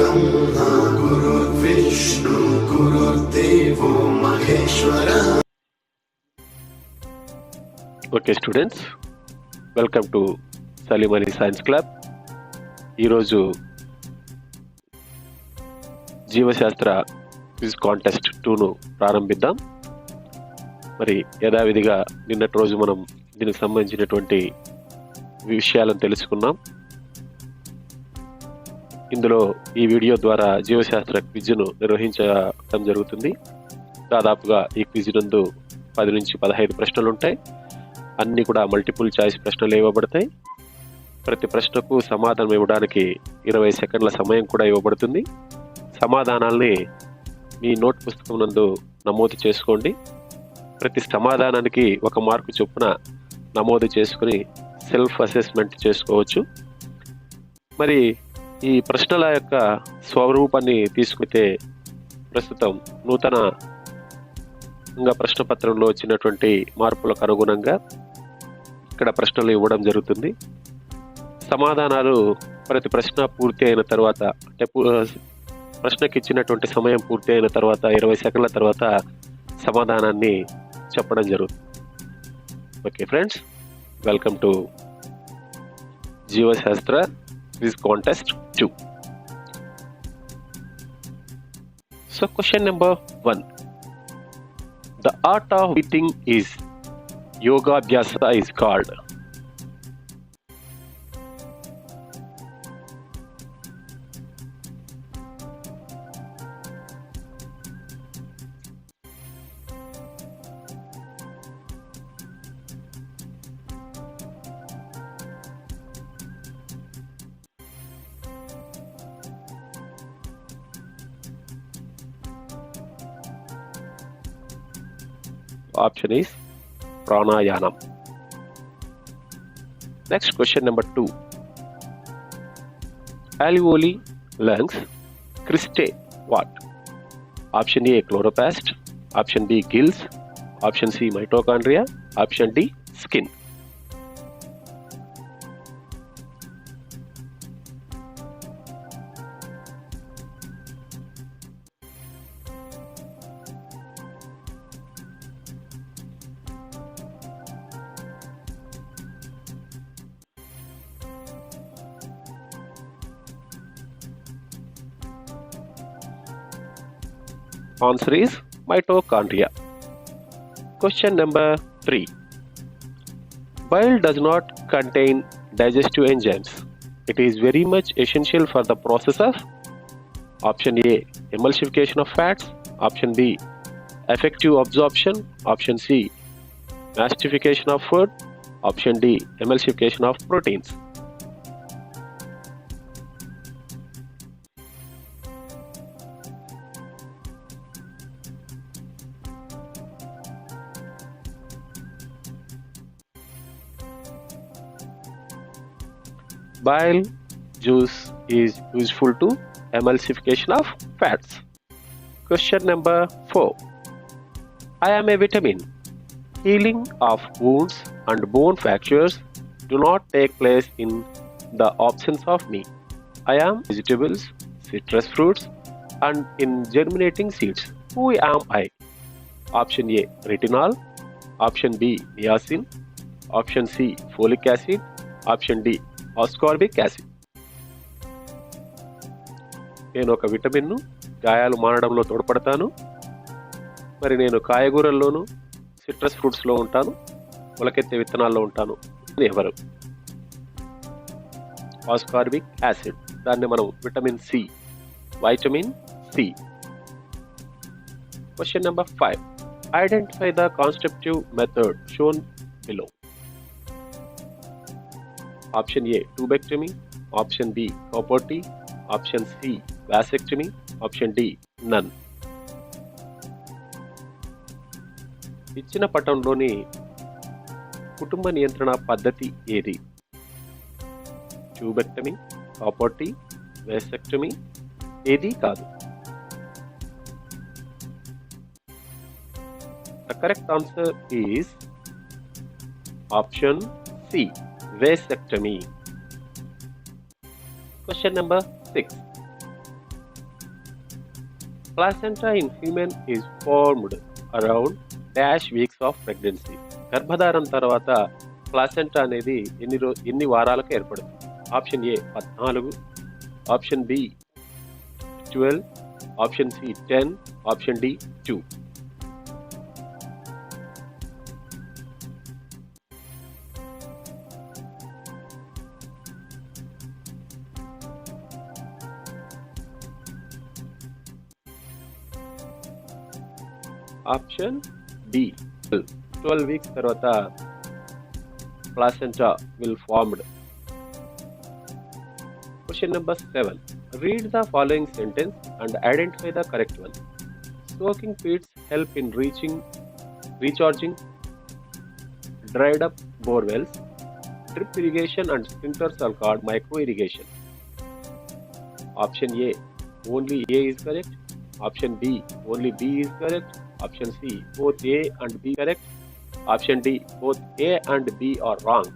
ब्रह्मा गुरुर्विष्णु गुरुर्देवो महेश्वर. Okay students, welcome to Salim Ali science club. ఈరోజు జీవశాస్త్ర క్విజ్ కాంటెస్ట్ 2ను ప్రారంభిద్దాం. మరి యథావిధిగా నిన్నటి రోజు మనం దీనికి సంబంధించినటువంటి విషయాలను తెలుసుకున్నాం. ఇందులో ఈ వీడియో ద్వారా జీవశాస్త్ర క్విజ్ను నిర్వహించడం జరుగుతుంది. దాదాపుగా ఈ క్విజ్ నందు 10 నుంచి 15 ప్రశ్నలు ఉంటాయి. అన్నీ కూడా మల్టిపుల్ చాయిస్ ప్రశ్నలు ఇవ్వబడతాయి. ప్రతి ప్రశ్నకు సమాధానం ఇవ్వడానికి 20 సెకండ్ల సమయం కూడా ఇవ్వబడుతుంది. సమాధానాల్ని మీ నోట్ పుస్తకం నందు నమోదు చేసుకోండి. ప్రతి సమాధానానికి 1 మార్కు చొప్పున నమోదు చేసుకుని సెల్ఫ్ అసెస్మెంట్ చేసుకోవచ్చు. మరి ఈ ప్రశ్నల యొక్క స్వరూపాన్ని తీసుకుంటే ప్రస్తుతం నూతనంగా ప్రశ్నపత్రంలో వచ్చినటువంటి మార్పులకు అనుగుణంగా ఇక్కడ ప్రశ్నలు ఇవ్వడం జరుగుతుంది. సమాధానాలు ప్రతి ప్రశ్న పూర్తి అయిన తర్వాత, అంటే ప్రశ్నకి ఇచ్చినటువంటి సమయం పూర్తి అయిన తర్వాత 20 సెకండ్ల తర్వాత సమాధానాన్ని చెప్పడం జరుగుతుంది. ఓకే ఫ్రెండ్స్, వెల్కమ్ టు జీవశాస్త్ర quiz contest 2. So question number 1. The art of breathing is yoga abhyasa is called. Option is pranayama. Next question number 2. Alveoli, lungs, cristae, what? Option A chloroplast, option B gills, option C mitochondria, option D skin. Answer is mitochondria. Question number 3. Bile does not contain digestive enzymes. It is very much essential for the process of option A emulsification of fats, option B effective absorption, option C mastification of food, option D emulsification of proteins. Bile juice is useful to emulsification of fats. Question number 4. I am a vitamin. Healing of wounds and bone fractures do not take place in the absence of me. I am vegetables, citrus fruits, and in germinating seeds. Who am I? Option A retinol, option B niacin, option C folic acid, option D ascorbic acid. నేను ఒక విటమిన్ను, గాయాలు మానడంలో తోడ్పడతాను. మరి నేను కాయగూరల్లోను, citrus ఫ్రూట్స్లో ఉంటాను, మొలకెత్తే విత్తనాల్లో ఉంటాను. ఎవరు? Ascorbic acid. దాన్ని మనం vitamin C, vitamin C. Question number 5. Identify the constructive method shown below. Option A tubectomy, option B copper-T, option C vasectomy, option D none. ఇచ్చిన పటంలోని కుటుంబ నియంత్రణ పద్ధతి ఏది? ట్యూబెక్టమీ, కాపర్-T, వాసెక్టమీ ఏది కాదు. The correct answer is option C, vasectomy. Question number 6. Placenta in human is formed around dash weeks of pregnancy. గర్భధారణ తర్వాత placenta అనేది ఎన్ని వారాలకు ఏర్పడుతుంది? Option A 14, option B 12, option C 10, option D 2. Option D 12 weeks తర్వాత placenta will formed. Question number 7. Read the following sentence and identify the correct one. Soaking pits help in recharging dried up bore wells. Drip irrigation and sprinklers are called micro irrigation. Option A, only A is correct. Option B, only B is correct. Option C, both A and B correct. Option D, both A and B are wrong.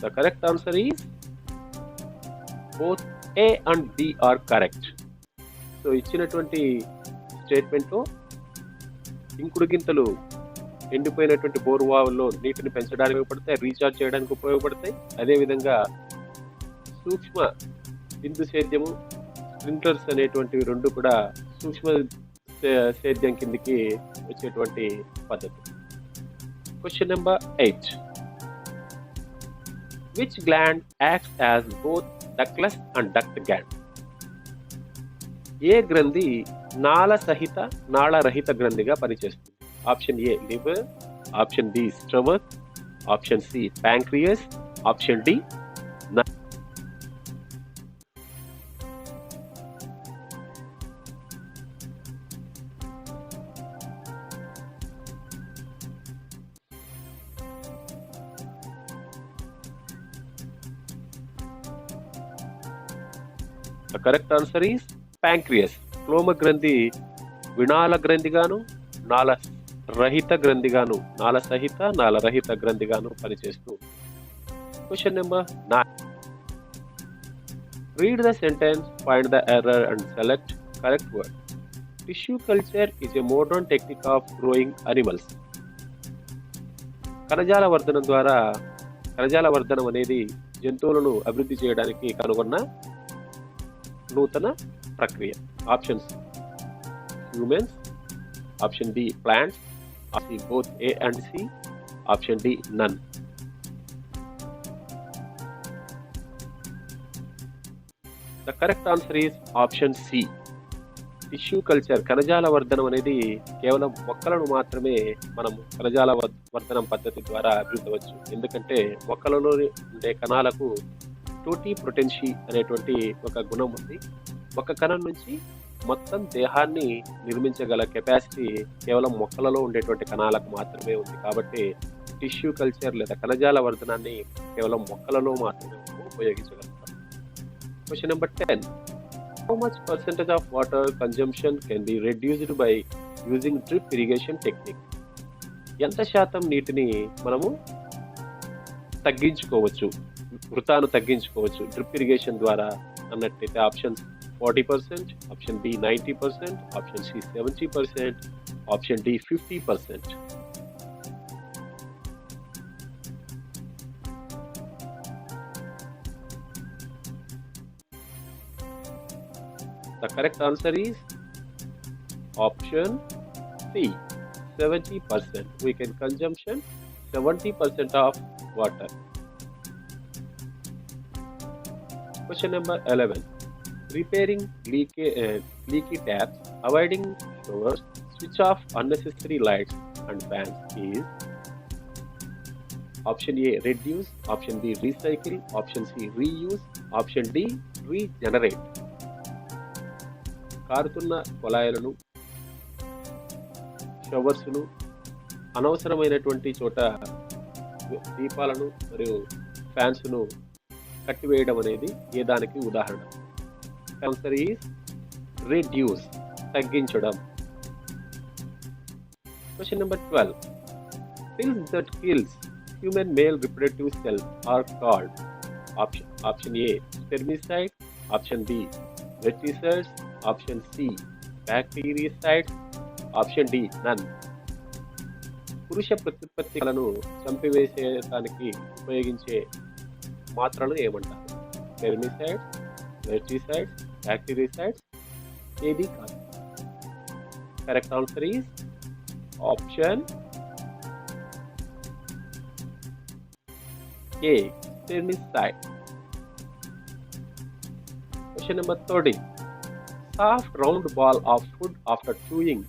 The correct answer is both A and B are correct. So ఇచ్చినటువంటి స్టేట్మెంట్లో ఇంకుడు గింతలు ఎండిపోయినటువంటి బోరువావుల్లో నీటిని పెంచడానికి ఉపయోగపడతాయి, recharge చేయడానికి ఉపయోగపడతాయి. అదేవిధంగా సూక్ష్మ బిందు సేద్యము, స్ప్రింక్లర్స్ అనేటువంటివి రెండు కూడా సూక్ష్మ సేద్యం కిందికి వచ్చేటువంటి పద్ధతి. Question number 8. Which gland acts as both ductless and duct gland? ఏ గ్రంథి నాళరహిత గ్రంథిగా పనిచేస్తుంది? Option A liver, option B stomach, option C pancreas, option D. The correct answer is pancreas. క్లోమ గ్రంథి వినాళ గ్రంథిగాను, నాళరహిత గ్రంథిగాను, నాళరహిత గ్రంథిగాను పనిచేస్తూ. Question number 9. Read the sentence, find the error and select correct word. Tissue culture is a modern technique of growing animals. కణజాల వర్ధనం అనేది జంతువులను అభివృద్ధి చేయడానికి కనుగొన్న నూతన ప్రక్రియ. Options humans, option B plants, option both A and C, option D none. The correct answer is option C. Tissue culture, కణజాల వర్ధనం అనేది కేవలం మొక్కలను మాత్రమే మనము కణజాల వర్ధనం పద్ధతి ద్వారా అభివృద్ధవచ్చు. ఎందుకంటే మొక్కలలో ఉండే కణాలకు టోటీ ప్రొటెన్షీ అనేటువంటి ఒక గుణం ఉంది. ఒక కణం నుంచి మొత్తం దేహాన్ని నిర్మించగల కెపాసిటీ కేవలం మొక్కలలో ఉండేటువంటి కణాలకు మాత్రమే ఉంది. కాబట్టి టిష్యూ కల్చర్ లేదా కణజాల వర్ధనాన్ని కేవలం మొక్కలలో మాత్రమే ఉపయోగించగలుగుతాం. Question number 10. How much percentage of water consumption can be reduced by using drip irrigation technique? ఎంత శాతం నీటిని మనము తగ్గించుకోవచ్చు, వృతాను తగ్గించుకోవచ్చు డ్రిప్ ఇరిగేషన్ ద్వారా అన్నట్టయితే option 40%, option B 90%, option C 70%, option D 50%. The correct answer is option C, 70%. We can consumption 70% of water. Question number 11. Repairing leaky taps, avoiding showers, switch off unnecessary lights and fans is option A reduce, option B recycle, option C reuse, option D regenerate. కారుతున్న కొలాయిలను, షవర్స్ను, అనవసరమైనటువంటి చోట దీపాలను మరియు ఫ్యాన్స్ను కట్టివేయడం అనేది ఏ దానికి ఉదాహరణ? Answer is reduce, తగ్గించడం. Question number 12. Pills that kills human male reproductive cells are called? Option A, spermicide. Option B, verticides. Option C, bactericides. Option D, none. పురుష ప్రత్యుత్పత్తులను చంపివేసేదానికి ఉపయోగించే మాత్రలు ఏమంటారు? స్పెర్మిసైడ్స్, వెర్టిసైడ్స్, బ్యాక్టీరిసైడ్స్, ఏది కాదు. Correct answer is option A, spermicide. Question number 30. Soft round ball of food after chewing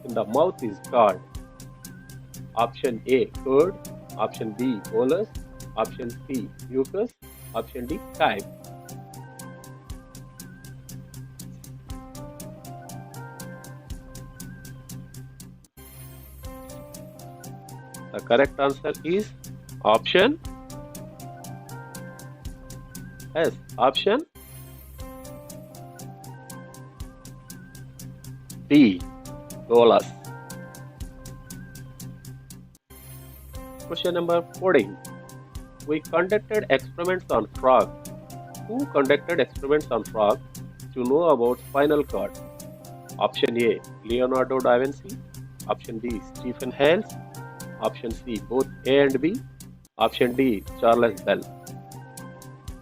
in the mouth is called. Option A, curd. Option B, bolus. Option C, mucus. Option D, chyme. The correct answer is option S. Option D, bolus. Question number 14. We conducted experiments on frog. Who conducted experiments on frog to know about spinal cord? Option A, Leonardo da Vinci. Option B, Stephen Hales. Option C, both A and B. Option D, Charles Bell.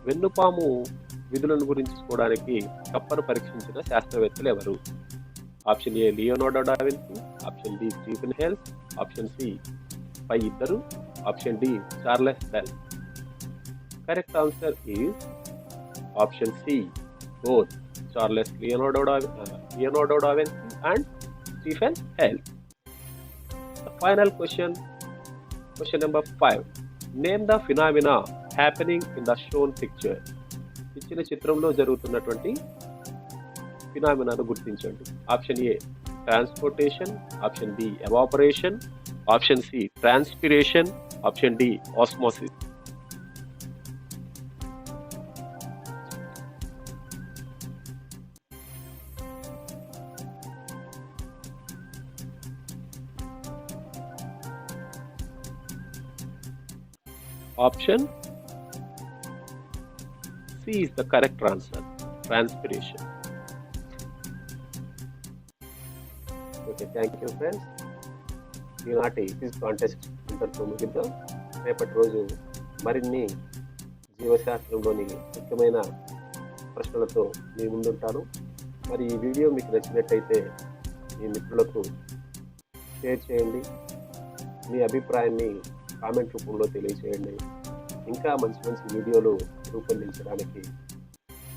వెన్నుపాము విధులను గురించి చూడడానికి కప్పను పరీక్షించిన శాస్త్రవేత్తలు ఎవరు? Option A, Leonardo da Vinci. Option B, Stephen Hales. Option C, పై ఇద్దరు. Option D, Charles Bell. Correct answer is option C, both Leonardo da Vinci and Stephen Hales. Final question number 5. Name the phenomena happening in the shown picture. ఇచ్చిన చిత్రంలో జరుగుతున్నటువంటి ఫినామినాను గుర్తించండి. Option A, transportation. Option B, evaporation. Option C, transpiration. Option D, osmosis. Option C is the correct answer. Transpiration. Okay, thank you friends. ఈనాటి quiz contest ఇంతటితో ముగిద్దాం. రేపటి రోజు మరిన్ని జీవశాస్త్రంలోని ముఖ్యమైన ప్రశ్నలతో మీ ముందుంటాను. మరి ఈ వీడియో మీకు నచ్చినట్టయితే మీ మిత్రులకు షేర్ చేయండి. మీ అభిప్రాయాన్ని కామెంట్ రూపంలో తెలియచేయండి. ఇంకా మంచి మంచి వీడియోలు రూపొందించడానికి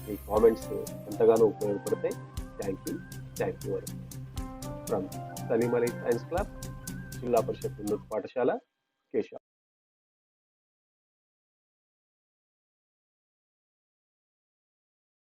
మీ కామెంట్స్ ఎంతగానో ఉపయోగపడతాయి. Thank you from Salim Ali science club, Zilla Parishad ఉన్నత పాఠశాల, కేశవ.